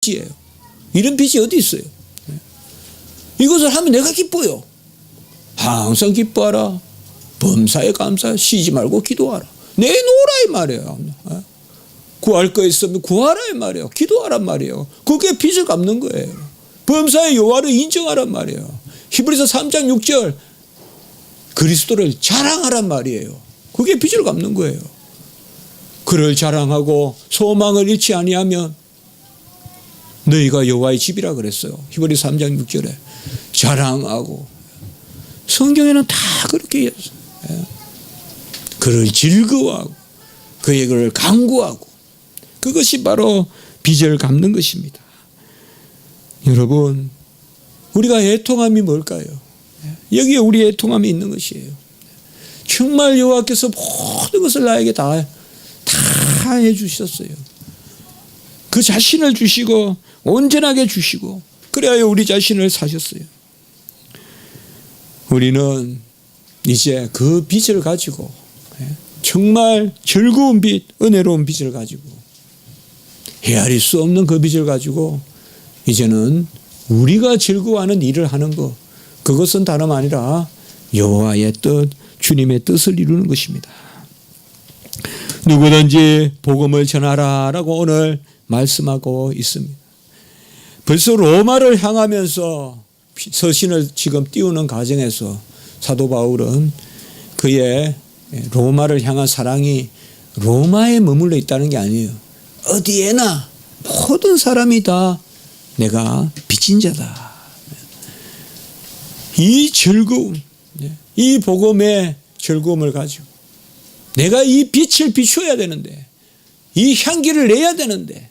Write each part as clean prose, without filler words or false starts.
빚이에요. 이런 빚이 어디 있어요? 이것을 하면 내가 기뻐요. 항상 기뻐하라. 범사에 감사. 쉬지 말고 기도하라. 내놓으라 이 말이에요. 구할 거 있으면 구하라 이 말이에요. 기도하란 말이에요. 그게 빚을 갚는 거예요. 범사의 여호와를 인정하란 말이에요. 히브리서 3장 6절 그리스도를 자랑하란 말이에요. 그게 빚을 갚는 거예요. 그를 자랑하고 소망을 잃지 아니하면 너희가 여호와의 집이라 그랬어요. 히브리서 3장 6절에 자랑하고 성경에는 다 그렇게 했어요. 그를 즐거워하고 그를 간구하고 그것이 바로 빚을 갚는 것입니다. 여러분 우리가 애통함이 뭘까요? 여기에 우리의 애통함이 있는 것이에요. 정말 여호와께서 모든 것을 나에게 다 해주셨어요. 그 자신을 주시고 온전하게 주시고 그래야 우리 자신을 사셨어요. 우리는 이제 그 빚을 가지고 정말 즐거운 빚, 은혜로운 빚을 가지고 헤아릴 수 없는 그 빚을 가지고 이제는 우리가 즐거워하는 일을 하는 것, 그것은 다름 아니라 여호와의 뜻, 주님의 뜻을 이루는 것입니다. 누구든지 복음을 전하라라고 오늘 말씀하고 있습니다. 벌써 로마를 향하면서 서신을 지금 띄우는 과정에서 사도 바울은 그의 로마를 향한 사랑이 로마에 머물러 있다는 게 아니에요. 어디에나 모든 사람이 다 내가 빚진 자다. 이 즐거움, 이 복음의 즐거움을 가지고 내가 이 빛을 비춰야 되는데, 이 향기를 내야 되는데,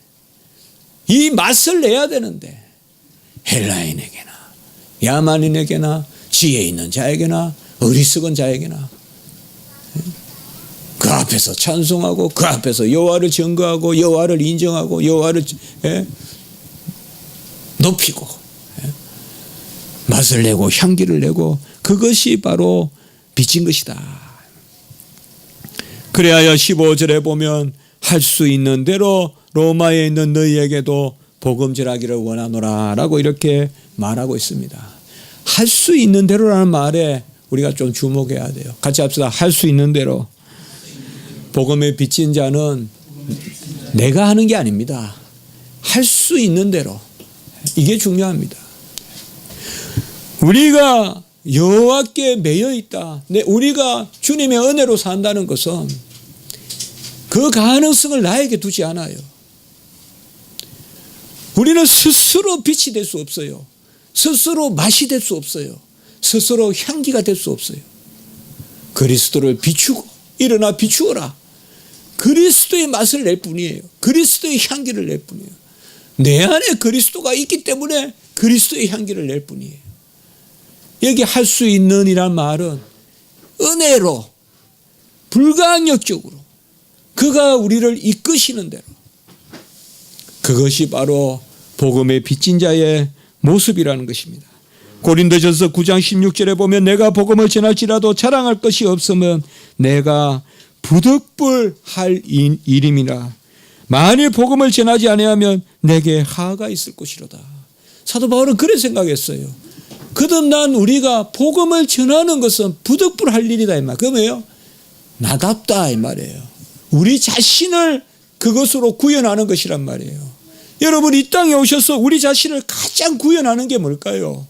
이 맛을 내야 되는데, 헬라인에게나 야만인에게나 지혜 있는 자에게나 어리석은 자에게나 그 앞에서 찬송하고 그 앞에서 여호와를 증거하고 여호와를 인정하고 여호와를 높이고 맛을 내고 향기를 내고 그것이 바로 빚진 것이다. 그래야 15절에 보면 할 수 있는 대로 로마에 있는 너희에게도 복음 전하기를 원하노라 라고 이렇게 말하고 있습니다. 할 수 있는 대로라는 말에 우리가 좀 주목해야 돼요. 같이 합시다. 할 수 있는 대로. 복음에 빚진 자는 내가 하는 게 아닙니다. 할 수 있는 대로. 이게 중요합니다. 우리가 여호와께 매여 있다. 우리가 주님의 은혜로 산다는 것은 그 가능성을 나에게 두지 않아요. 우리는 스스로 빛이 될 수 없어요. 스스로 맛이 될 수 없어요. 스스로 향기가 될 수 없어요. 그리스도를 비추고 일어나 비추어라. 그리스도의 맛을 낼 뿐이에요. 그리스도의 향기를 낼 뿐이에요. 내 안에 그리스도가 있기 때문에 그리스도의 향기를 낼 뿐이에요. 여기 할 수 있는 이란 말은 은혜로 불가항력적으로 그가 우리를 이끄시는 대로 그것이 바로 복음의 빚진 자의 모습이라는 것입니다. 고린도전서 9장 16절에 보면 내가 복음을 전할지라도 자랑할 것이 없으면 내가 부득불할 일임이라. 만일 복음을 전하지 아니하면 내게 하가 있을 것이로다. 사도 바울은 그래 생각했어요. 거듭난 우리가 복음을 전하는 것은 부득불할 일이다 이 말. 그러면요 나답다 이 말이에요. 우리 자신을 그것으로 구현하는 것이란 말이에요. 여러분 이 땅에 오셔서 우리 자신을 가장 구현하는 게 뭘까요?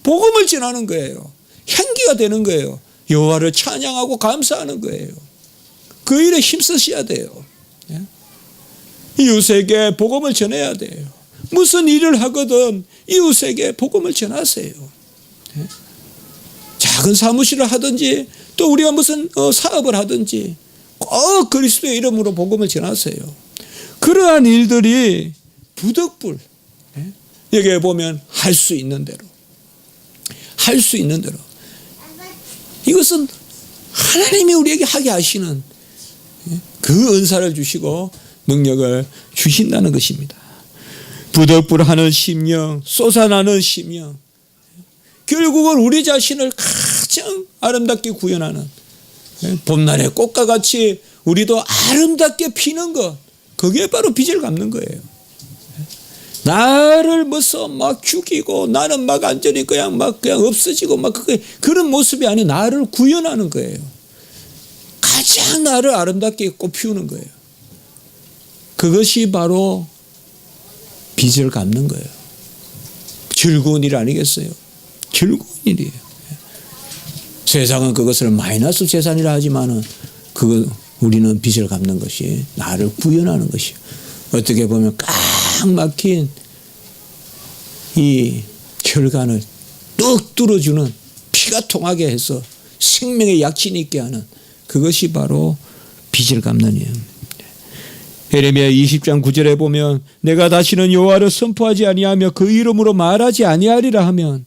복음을 전하는 거예요. 향기가 되는 거예요. 여호와를 찬양하고 감사하는 거예요. 그 일에 힘쓰셔야 돼요. 이웃에게 복음을 전해야 돼요. 무슨 일을 하거든 이웃에게 복음을 전하세요. 작은 사무실을 하든지 또 우리가 무슨 사업을 하든지 꼭 그리스도의 이름으로 복음을 전하세요. 그러한 일들이 부득불 여기에 보면 할 수 있는 대로 할 수 있는 대로 이것은 하나님이 우리에게 하게 하시는 그 은사를 주시고 능력을 주신다는 것입니다. 부득불하는 심령, 솟아나는 심령, 결국은 우리 자신을 가장 아름답게 구현하는 봄날의 꽃과 같이 우리도 아름답게 피는 것, 그게 바로 빚을 갚는 거예요. 나를 뭐서 막 죽이고 나는 막 완전히 그냥 없어지고 막 그런 모습이 아니고 나를 구현하는 거예요. 가장 나를 아름답게 꽃피우는 거예요. 그것이 바로 빚을 갚는 거예요. 즐거운 일 아니겠어요? 즐거운 일이에요. 세상은 그것을 마이너스 재산이라 하지만은 우리는 빚을 갚는 것이 나를 구현하는 것이에요. 어떻게 보면 꽉 막힌 이 혈관을 뚝 뚫어주는 피가 통하게 해서 생명의 약진 있게 하는 그것이 바로 빚을 갚는 일. 예레미야 20장 9절에 보면 내가 다시는 여호와를 선포하지 아니하며 그 이름으로 말하지 아니하리라 하면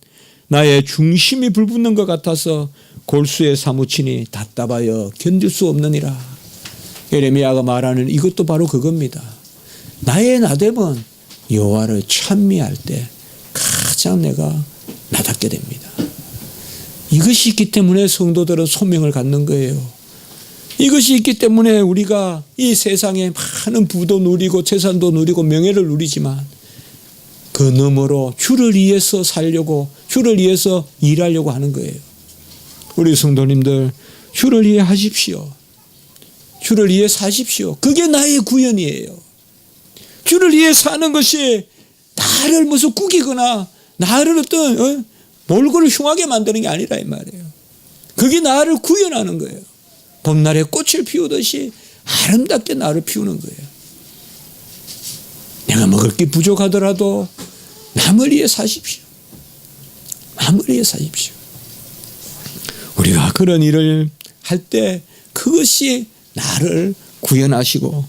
나의 중심이 불붙는 것 같아서 골수에 사무치니 답답하여 견딜 수 없느니라. 예레미야가 말하는 이것도 바로 그겁니다. 나의 나됨은 여호와를 찬미할 때 가장 내가 나답게 됩니다. 이것이 있기 때문에 성도들은 소명을 갖는 거예요. 이것이 있기 때문에 우리가 이 세상에 많은 부도 누리고 재산도 누리고 명예를 누리지만 그 너머로 주를 위해서 살려고 주를 위해서 일하려고 하는 거예요. 우리 성도님들 주를 위해 하십시오. 주를 위해 사십시오. 그게 나의 구현이에요. 주를 위해 사는 것이 나를 무슨 꾸기거나 나를 어떤 몰골을 흉하게 만드는 게 아니라 이 말이에요. 그게 나를 구현하는 거예요. 봄날에 꽃을 피우듯이 아름답게 나를 피우는 거예요. 내가 먹을 게 부족하더라도 남을 위해 사십시오. 남을 위해 사십시오. 우리가 그런 일을 할 때 그것이 나를 구현하시고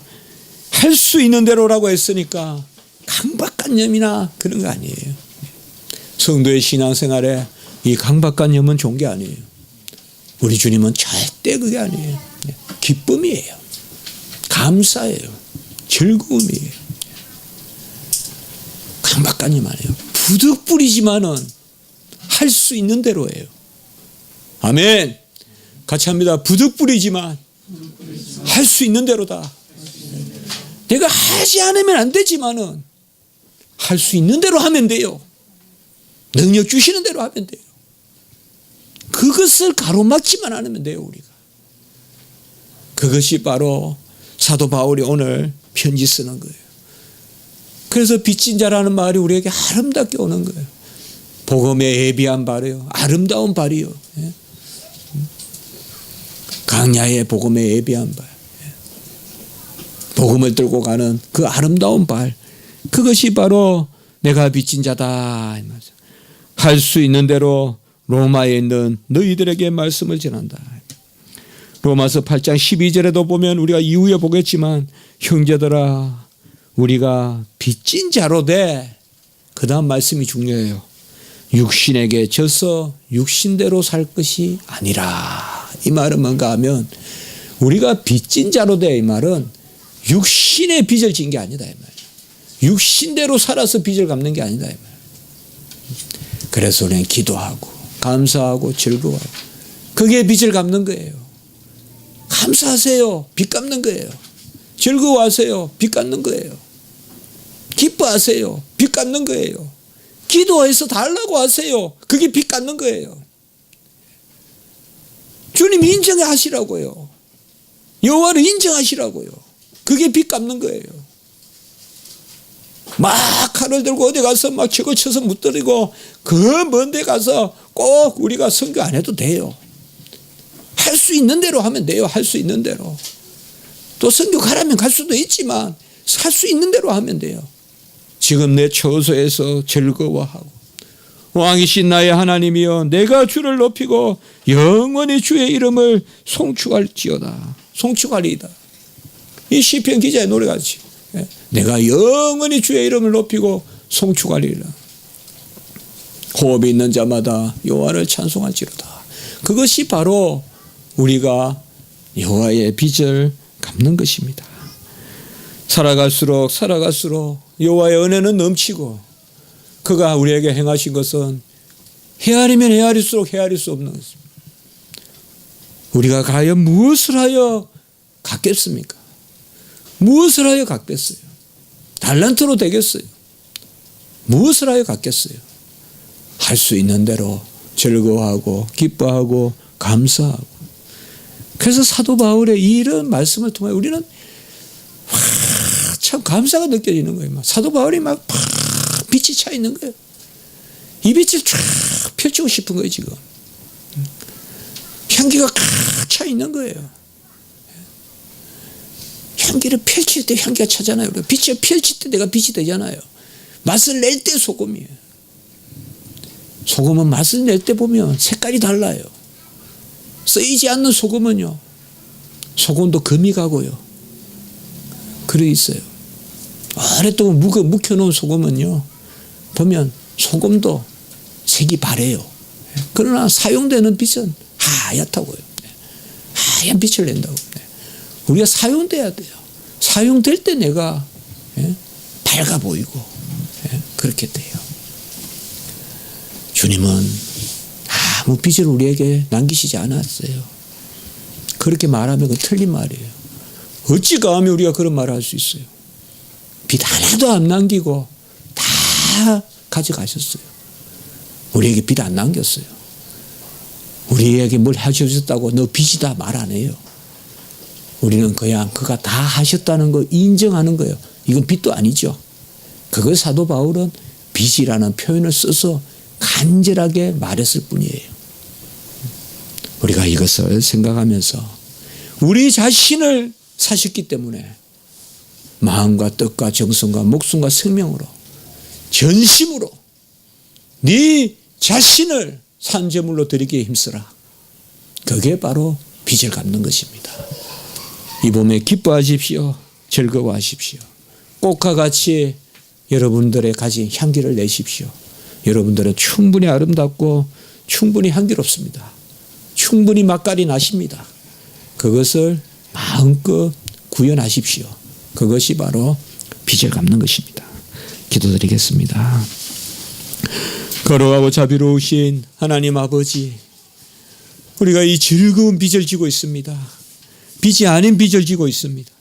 할 수 있는 대로라고 했으니까 강박관념이나 그런 거 아니에요. 성도의 신앙생활에 이 강박관념은 좋은 게 아니에요. 우리 주님은 절대 그게 아니에요. 기쁨이에요. 감사예요. 즐거움이에요. 강박관념 아니에요. 부득불이지만은 할 수 있는 대로예요. 아멘. 같이 합니다. 부득불이지만 할 수 있는 대로다. 내가 하지 않으면 안 되지만은 할 수 있는 대로 하면 돼요. 능력 주시는 대로 하면 돼요. 그것을 가로막지만 않으면 돼요, 우리가. 그것이 바로 사도 바울이 오늘 편지 쓰는 거예요. 그래서 빚진 자라는 말이 우리에게 아름답게 오는 거예요. 복음에 예비한 발이요. 아름다운 발이요. 강야의 복음에 예비한 발. 복음을 들고 가는 그 아름다운 발. 그것이 바로 내가 빚진 자다. 할 수 있는 대로 로마에 있는 너희들에게 말씀을 전한다. 로마서 8장 12절에도 보면 우리가 이후에 보겠지만 형제들아 우리가 빚진 자로 돼. 그 다음 말씀이 중요해요. 육신에게 져서 육신대로 살 것이 아니라. 이 말은 뭔가 하면 우리가 빚진 자로 돼. 이 말은 육신의 빚을 진 게 아니다. 이 말이에요. 육신대로 살아서 빚을 갚는 게 아니다. 이 말이에요. 그래서 우리는 기도하고 감사하고 즐거워하고 그게 빚을 갚는 거예요. 감사하세요. 빚 갚는 거예요. 즐거워하세요. 빚 갚는 거예요. 기뻐하세요. 빚 갚는 거예요. 기도해서 달라고 하세요. 그게 빚 갚는 거예요. 주님 인정하시라고요. 여호와를 인정하시라고요. 그게 빚 갚는 거예요. 막 칼을 들고 어디 가서 막 치고 쳐서 묻더리고 그 먼 데 가서 꼭 우리가 선교 안 해도 돼요. 할 수 있는 대로 하면 돼요. 할 수 있는 대로. 또 선교 가라면 갈 수도 있지만 할 수 있는 대로 하면 돼요. 지금 내 처소에서 즐거워하고 왕이신 나의 하나님이여 내가 주를 높이고 영원히 주의 이름을 송축할지어다. 송축하리이다. 이 시편 기자의 노래같이 내가 영원히 주의 이름을 높이고 송축하리라. 호흡이 있는 자마다 여호와를 찬송할지로다. 그것이 바로 우리가 여호와의 빚을 갚는 것입니다. 살아갈수록 여호와의 은혜는 넘치고 그가 우리에게 행하신 것은 헤아리면 헤아릴수록 헤아릴 수 없는 것입니다. 우리가 과연 무엇을 하여 갚겠습니까? 무엇을 하여 갚겠어요? 달란트로 되겠어요? 무엇을 하여 갖겠어요? 할 수 있는 대로 즐거워하고 기뻐하고 감사하고. 그래서 사도 바울의 이런 말씀을 통해 우리는 참 감사가 느껴지는 거예요. 사도 바울이 막 빛이 차 있는 거예요. 이 빛을 쫙 펼치고 싶은 거예요, 지금. 향기가 꽉 차 있는 거예요. 향기를 펼칠 때 향기가 차잖아요. 빛을 펼칠 때 내가 빛이 되잖아요. 맛을 낼 때 소금이에요. 소금은 맛을 낼 때 보면 색깔이 달라요. 쓰이지 않는 소금은요, 소금도 금이 가고요. 그래 있어요. 오랫동안 묵혀놓은 소금은요, 보면 소금도 색이 바래요. 그러나 사용되는 빛은 하얗다고요. 하얀 빛을 낸다고. 우리가 사용돼야 돼요. 사용될 때 내가 밝아 보이고 그렇게 돼요. 주님은 아무 빛을 우리에게 남기시지 않았어요. 그렇게 말하면 그건 틀린 말이에요. 어찌 감히 우리가 그런 말을 할 수 있어요. 빛 하나도 안 남기고 다 가져가셨어요. 우리에게 빛 안 남겼어요. 우리에게 뭘 하셨다고 너 빛이다 말 안 해요. 우리는 그냥 그가 다 하셨다는 거 인정하는 거예요. 이건 빛도 아니죠. 그걸 사도 바울은 빛이라는 표현을 써서 간절하게 말했을 뿐이에요. 우리가 이것을 생각하면서 우리 자신을 사셨기 때문에 마음과 뜻과 정성과 목숨과 생명으로 전심으로 네 자신을 산제물로 드리기에 힘쓰라. 그게 바로 빚을 갚는 것입니다. 이 봄에 기뻐하십시오. 즐거워하십시오. 꽃과 같이 여러분들의 가진 향기를 내십시오. 여러분들은 충분히 아름답고 충분히 향기롭습니다. 충분히 맛깔이 나십니다. 그것을 마음껏 구현하십시오. 그것이 바로 빚을 갚는 것입니다. 기도드리겠습니다. 거룩하고 자비로우신 하나님 아버지, 우리가 이 즐거운 빚을 지고 있습니다. 빚이 아닌 빚을 지고 있습니다.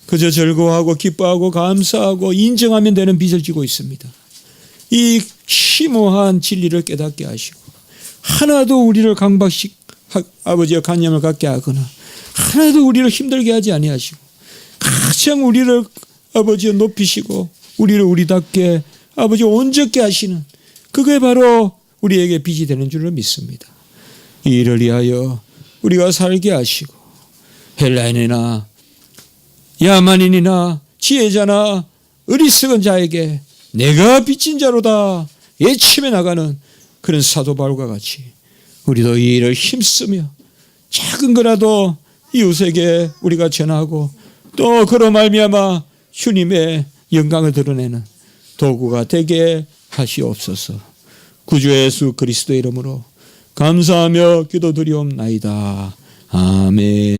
그저 즐거워하고 기뻐하고 감사하고 인정하면 되는 빚을 지고 있습니다. 이 심오한 진리를 깨닫게 하시고 하나도 우리를 아버지의 관념을 갖게 하거나 하나도 우리를 힘들게 하지 아니하시고 가장 우리를 아버지여 높이시고 우리를 우리답게 아버지 온전케 하시는 그게 바로 우리에게 빚이 되는 줄로 믿습니다. 이 일을 위하여 우리가 살게 하시고 헬라인이나 야만인이나 지혜자나 어리석은 자에게 내가 빚진 자로다 외치며 나가는 그런 사도 바울과 같이 우리도 이 일을 힘쓰며 작은 거라도 이웃에게 우리가 전하고 또 그로 말미암아 주님의 영광을 드러내는 도구가 되게 하시옵소서. 구주 예수 그리스도의 이름으로 감사하며 기도드리옵나이다. 아멘.